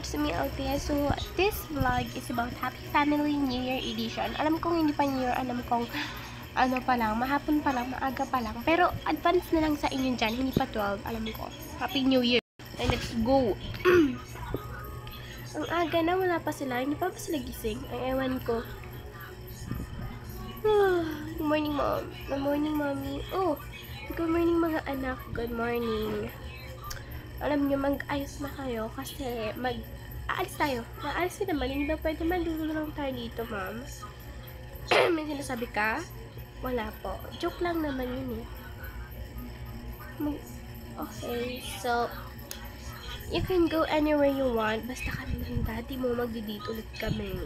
it's me, Althea. So, this vlog is about Happy Family New Year Edition. Alam kong hindi pa New Year, alam kong ano pa lang, mahapon pa lang, maaga pa lang. Pero advance na lang sa inyo dyan, hindi pa 12, alam ko. Happy New Year. And let's go. Ang aga na, wala pa sila. Hindi pa sila gising? Ay, ewan ko. Good morning, Mom. Good morning, Mommy. Oh, good morning, mga anak. Good morning. Alam nyo, mag-ayos na kayo kasi aalis tayo. Aalis ka naman. Hindi ba pwede malulo lang tayo dito, Mom? May sinasabi ka? Wala po. Joke lang naman yun eh. Okay, so you can go anywhere you want. Basta kami ng daddy mo, magdidito ulit kami.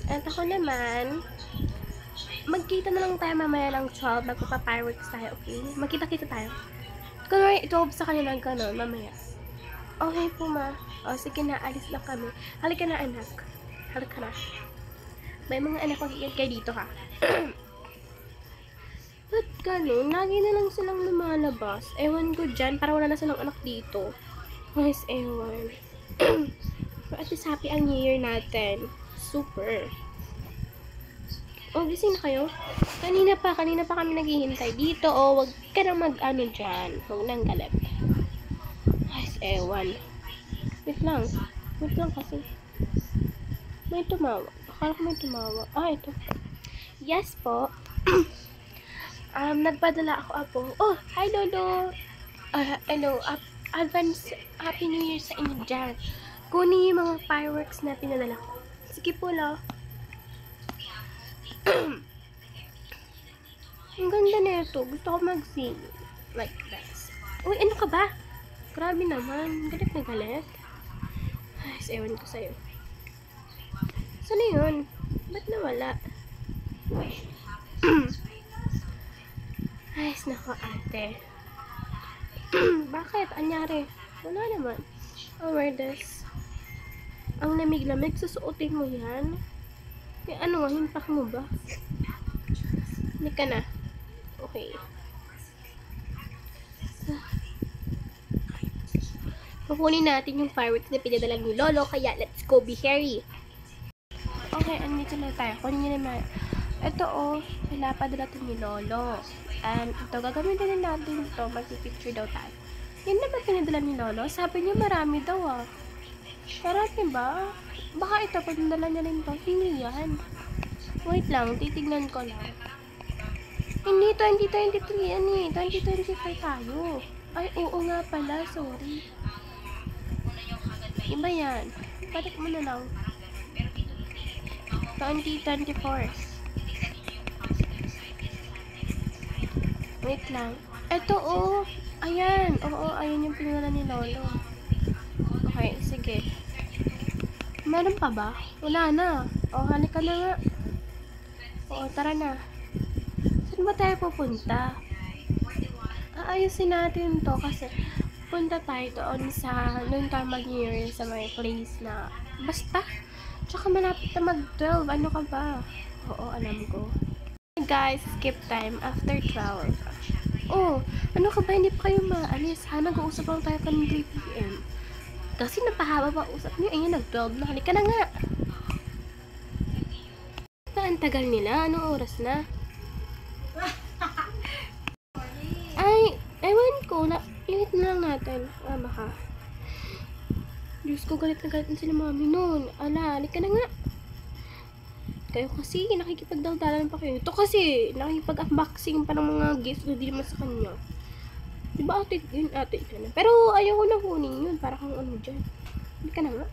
At ako naman, magkita na lang tayo mamaya ng 12. Magpapa-fireworks tayo, okay? Magkita-kita tayo. Kunwari, 12 sa kanila gano'n, mamaya. Okay po, ma. O, sige na, alis na kami. Halika na, anak. Halika na. May mga anak, mag-iingat kayo dito, ha? Ba't gano'n? Lagi na lang silang lumalabas. Ewan ko dyan, para wala na silang anak dito. Guys, ewan. But at least happy ang New Year natin. Super. O, gising na kayo? Kanina pa kami naghihintay dito. O, wag ka na mag-ano dyan. Huwag nang galap. Guys, ewan. Wait lang kasi. May tumawa. Akala ko may tumawa. Ah, ito. Yes po. Nagpadala ako, Apo. Oh, hi, Lolo. Hello. Advance Happy New Year sa inyo dyan. Kunin yung mga fireworks na pinadala ko. Sige po, lo. Ang ganda na ito. Gusto ko mag-sing. Like this. Uy, ano ka ba? Grabe naman. Galit na galit. Ay, ewan ko sa'yo. Saan na yun? Ba't nawala? Ay, nako ate. Bakit? Anyari? Wala naman. I'll wear this. Ang lamig-lamig. Susuotin mo yan? Eh, ano nga? Himpak mo ba? Hindi ka na. Okay. Kukunin natin yung fireworks na pinadala ni Lolo. Kaya, let's go be hairy. Okay, andito na tayo. Kunin nyo naman. Ito pinapadala ito ni Lolo. And ito, gagamitin na natin ito. Mag-picture daw tayo. Yan naman pinadala ni Lolo. Sabi niya marami daw Marami ba? Baka ito, pinadala niya rin ito. Hindi yan. Wait lang, titignan ko lang. Hindi, 2023 yan eh. 2025 tayo. Ay, oo nga pala. Sorry. Iba yan. Balik mo na lang. 2024. Wait lang. Ito ayan. Oo, ayan yung pinula ni Lolo. Okay, sige. Meron pa ba? Wala na. Halika na nga. Tara na. Saan ba tayo pupunta? Aayusin natin to kasi punta tayo doon noon tayo mag-New Year sa may place na basta. Tsaka malapit na mag-12. Ano ka ba? Oo, alam ko. Guys, skip time after 12. Ano ka ba? Hindi pa kayo maalis. Nag-uusap lang tayo kanina 3 PM. Kasi napahaba pa usap niyo. Ayun, nag-12 na. Halika na nga. Ang tagal nila. Anong oras na? Ay, ewan ko. Init na lang natin. Baka. Diyos ko, galit na galit na sila mami noon. Halika na nga. Kayo kasi, nakikipagdaldalan pa kayo. Ito kasi, nakikipag-unboxing pa ng mga gifts na di naman sa kanya. Diba ate, yun ate na. Pero ayaw ko na kunin yun, para kang ano dyan. Hindi ka na nga.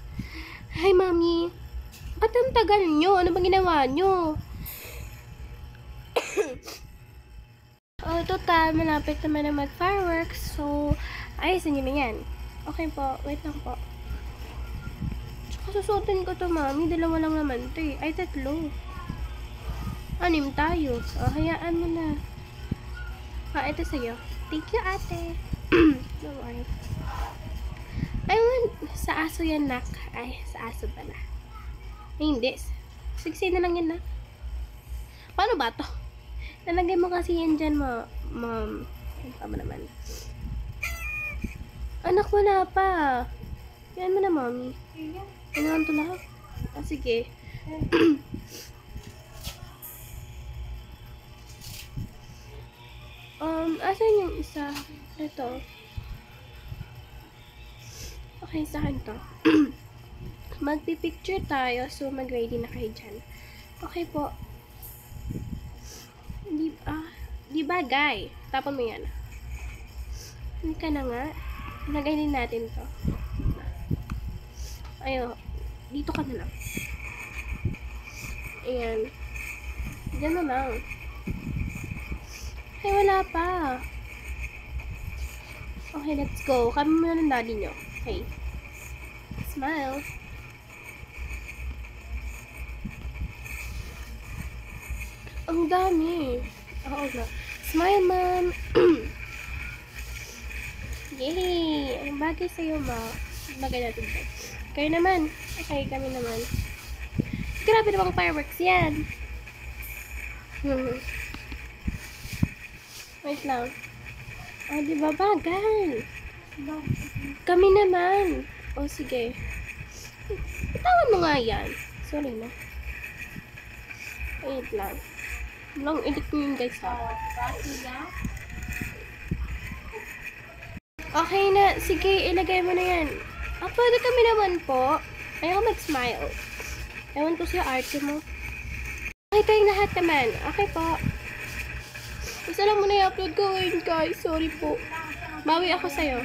Hi mami. Ba't ang tagal nyo? Ano bang ginawa nyo? Total, malapit naman na mag-fireworks. So, ayusin nyo na yan. Okay po, wait lang po. Susuotin ko to, mami. Dalawa lang naman to eh. Ay, 3. 6 tayo. Hayaan mo na. Ito sa'yo. Thank you, ate. Don't worry. Ayun, sa aso yan, nak. Ay, sa aso pala. Ay, hindi. Siksi na lang yan, nak. Paano ba to? Nalagay mo kasi yan dyan, mom. Ano pa ba naman? Anak, wala pa. Yan mo mami. Ano lang ito lahat? Ah, sige. Asan yung isa? Ito. Okay, sa akin to. Magpipicture tayo, so mag-ready na kayo dyan. Okay po. Di bagay. Tapon mo yan. Hindi ka na nga. Lagay din natin to. Ayun. Dito ka na lang. Ayan. Diyan na lang. Ay, wala pa. Okay, let's go. Kami muna ng daddy nyo. Okay. Smile. Ang dami. Oo nga. Smile, ma'am. Yay! Ang bagay sa'yo, ma. Bagay natin to. Kayo naman. Okay, kami naman. Grabe namang fireworks yan. Wait lang. Oh, di ba bagay? Kami naman. Oh, sige. Bitawan mo nga yan. Sorry na. Wait lang. Walang edit mo yun, guys, ha? Okay na. Sige, ilagay mo na yan. Pwede kami naman po. Ayaw mag-smile. Ewan ko sa arte mo. Okay tayong lahat naman. Okay po. Isa lang muna i-upload ko ngayon, guys. Sorry po. Bawi ako sa'yo.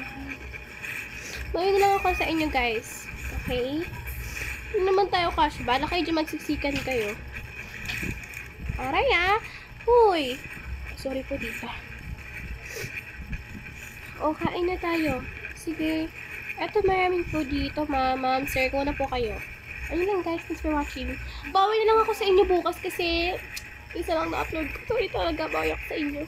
Bawi na lang ako sa inyo, guys. Okay? Hindi naman tayo cash. Bala kayo dyan magsiksikan kayo. Aray, ah. Uy. Sorry po, dito. O, kain na tayo. Sige. Eto, maraming po dito, ma'am. Sir, kung na po kayo. Ayun lang, guys. Thanks for watching. Bawi na lang ako sa inyo bukas kasi isa lang na-upload ko. Sorry talaga. Bawi ako sa inyo.